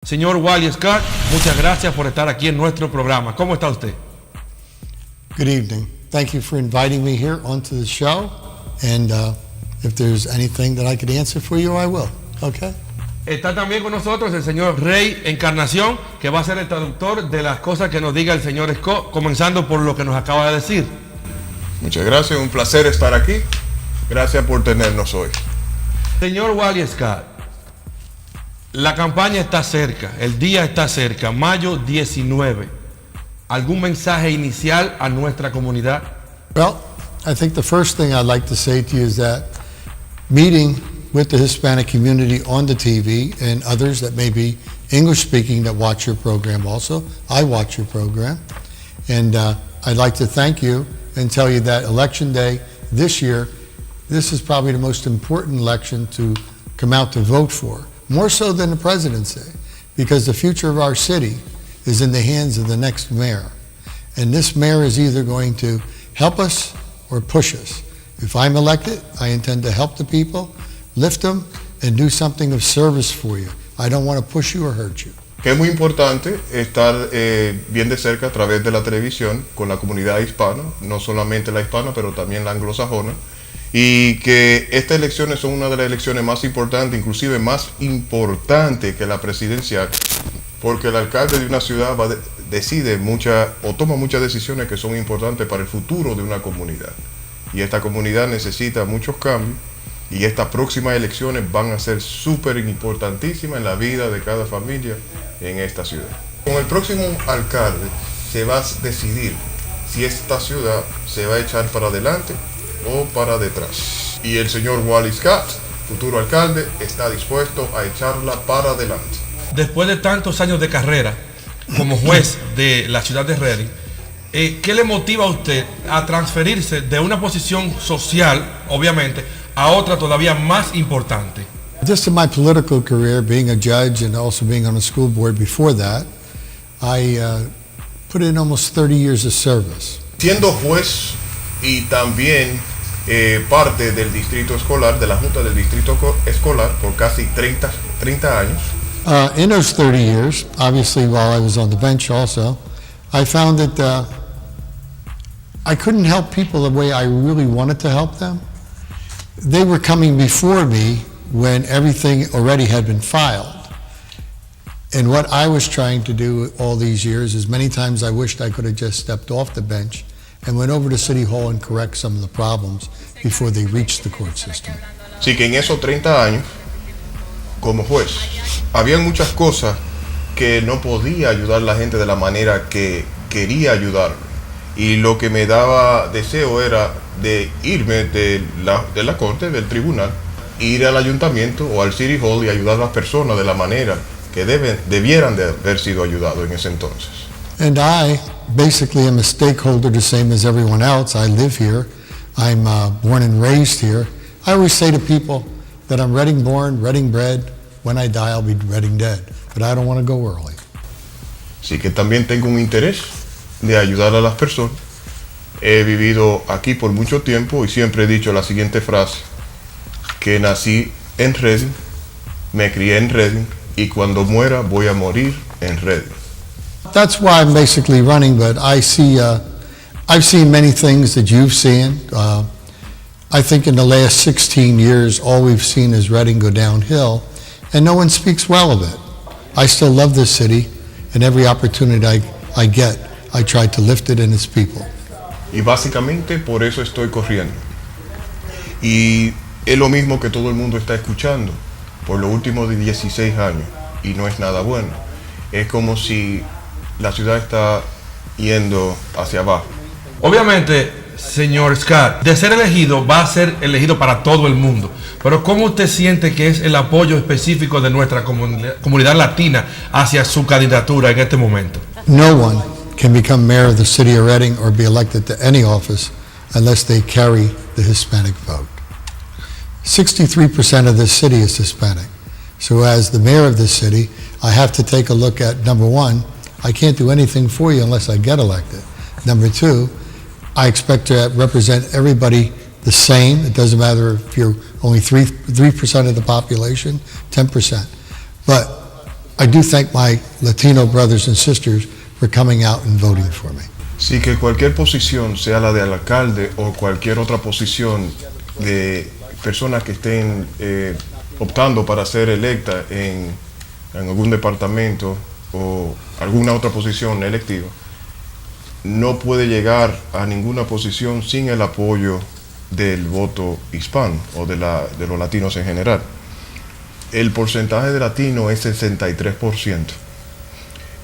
Señor Wally Scott, muchas gracias por estar aquí en nuestro programa. ¿Cómo está usted? Good evening. Thank you for inviting me here onto the show. And if there's anything that I could answer for you, I will. Okay? Está también con nosotros el señor Rey Encarnación, que va a ser el traductor de las cosas que nos diga el señor Scott, comenzando por lo que nos acaba de decir. Muchas gracias, un placer estar aquí. Gracias por tenernos hoy. Señor Wally Scott, la campaña está cerca, el día está cerca, mayo 19. ¿Algún mensaje inicial a nuestra comunidad? Well, I think the first thing I'd like to say to you is that meeting with the Hispanic community on the TV and others that may be English speaking that watch your program also. I watch your program. And I'd like to thank you and tell you that Election Day this year, this is probably the most important election to come out to vote for. More so than the presidency, because the future of our city is in the hands of the next mayor. And this mayor is either going to help us or push us. If I'm elected, I intend to help the people, lift them, and do something of service for you. I don't want to push you or hurt you. Que es muy importante estar bien de cerca a través de la televisión con la comunidad hispana, no solamente la hispana, pero también la anglosajona. Y que estas elecciones son una de las elecciones más importantes, inclusive más importante que la presidencial, porque el alcalde de una ciudad decide toma muchas decisiones que son importantes para el futuro de una comunidad. Y esta comunidad necesita muchos cambios y estas próximas elecciones van a ser súper importantísimas en la vida de cada familia en esta ciudad. Con el próximo alcalde se va a decidir si esta ciudad se va a echar para adelante o para detrás. Y el señor Wally Scott, futuro alcalde, está dispuesto a echarla para adelante. Después de tantos años de carrera como juez de la ciudad de Reading, ¿qué le motiva a usted a transferirse de una posición social, obviamente, a otra todavía más importante? Just in my political career, being a judge and also being on a school board before that, I put in almost 30 years of service. Siendo juez y también parte del distrito escolar, de la Junta del Distrito Escolar por casi 30 años. In those 30 years, obviously while I was on the bench also, I found that I couldn't help people the way I really wanted to help them. They were coming before me when everything already had been filed. And what I was trying to do all these years is many times I wished I could have just stepped off the bench and went over to City Hall and correct some of the problems before they reached the court system. Así que en esos 30 años, como juez, había muchas cosas que no podía ayudar a la gente de la manera que quería ayudar. Y lo que me daba deseo era de irme de la corte, del tribunal, ir al ayuntamiento o al City Hall y ayudar a las personas de la manera que debieran de haber sido ayudados en ese entonces. And I basically am a stakeholder the same as everyone else. I live here. I'm born and raised here. I always say to people that I'm Reading born, Reading bred. When I die, I'll be Reading dead. But I don't want to go early. Así que también tengo un interés de ayudar a las personas. He vivido aquí por mucho tiempo y siempre he dicho la siguiente frase, que nací en Reading, me crié en Reading y cuando muera voy a morir en Reading. That's why I'm basically running, but I've seen many things that you've seen. I think in the last 16 years, all we've seen is Reading go downhill, and no one speaks well of it. I still love this city, and every opportunity I get, I try to lift it and its people. Y básicamente por eso estoy corriendo. Y es lo mismo que todo el mundo está escuchando por los últimos 16 años, y no es nada bueno. Es como si la ciudad está yendo hacia abajo. Obviamente, señor Scott, de ser elegido, va a ser elegido para todo el mundo. Pero ¿cómo usted siente que es el apoyo específico de nuestra comunidad latina hacia su candidatura en este momento? No one can become mayor of the city of Reading or be elected to any office unless they carry the Hispanic vote. 63% of this city is Hispanic. So as the mayor of this city, I have to take a look at, number one, I can't do anything for you unless I get elected. Number two, I expect to represent everybody the same. It doesn't matter if you're only 3% of the population, 10%. But I do thank my Latino brothers and sisters for coming out and voting for me. Sí, que cualquier posición, sea la del alcalde o cualquier otra posición de personas que estén optando para ser electa en algún departamento o alguna otra posición electiva, no puede llegar a ninguna posición sin el apoyo del voto hispano o de los latinos en general. El porcentaje de latinos es 63%.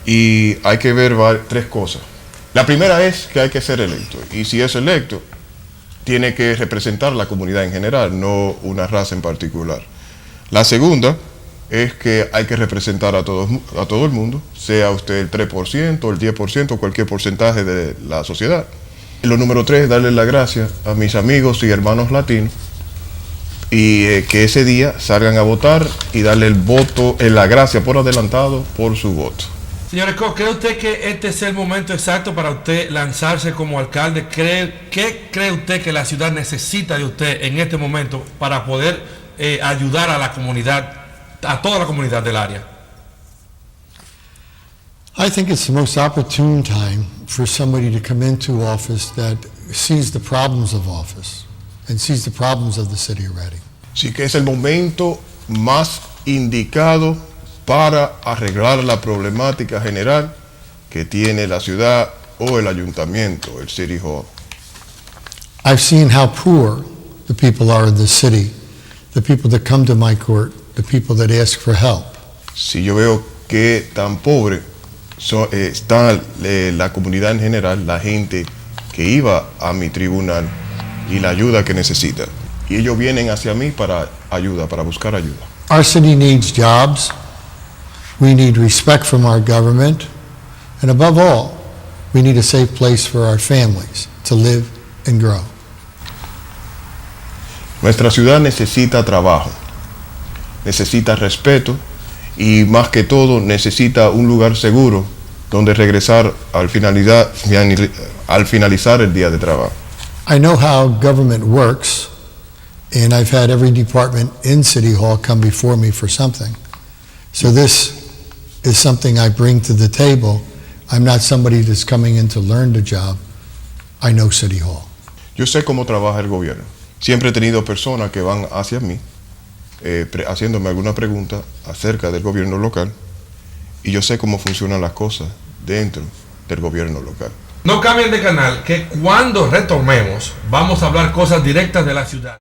Y hay que ver tres cosas. La primera es que hay que ser electo. Y si es electo, tiene que representar la comunidad en general, no una raza en particular. La segunda es que hay que representar a todo el mundo, sea usted el 3%, el 10%, cualquier porcentaje de la sociedad. Y lo número 3 es darle las gracias a mis amigos y hermanos latinos y que ese día salgan a votar y darle el voto, la gracia por adelantado por su voto. Señor Scott, ¿cree usted que este es el momento exacto para usted lanzarse como alcalde? ¿Qué cree usted que la ciudad necesita de usted en este momento para poder ayudar a la comunidad, a toda la comunidad del área? I think it's the most opportune time for somebody to come into office that sees the problems of office and sees the problems of the city of Reading. Sí que es el momento más indicado para arreglar la problemática general que tiene la ciudad o el ayuntamiento, el City Hall. I've seen how poor the people are in this city, the people that come to my court, the people that ask for help. Si yo veo que tan pobre está la comunidad en general, la gente que iba a mi tribunal y la ayuda que necesita. Y ellos vienen hacia mí para ayuda, para buscar ayuda. Our city needs jobs. We need respect from our government. And above all, we need a safe place for our families to live and grow. Nuestra ciudad necesita trabajo, necesita respeto y más que todo necesita un lugar seguro donde regresar al finalizar el día de trabajo. I know how government works, and I've had every department in City Hall come before me for something. So this is something I bring to the table. I'm not somebody that's coming in to learn the job. I know City Hall. Yo sé cómo trabaja el gobierno. Siempre he tenido personas que van hacia mí haciéndome alguna pregunta acerca del gobierno local y yo sé cómo funcionan las cosas dentro del gobierno local. No cambien de canal, que cuando retomemos vamos a hablar cosas directas de la ciudad.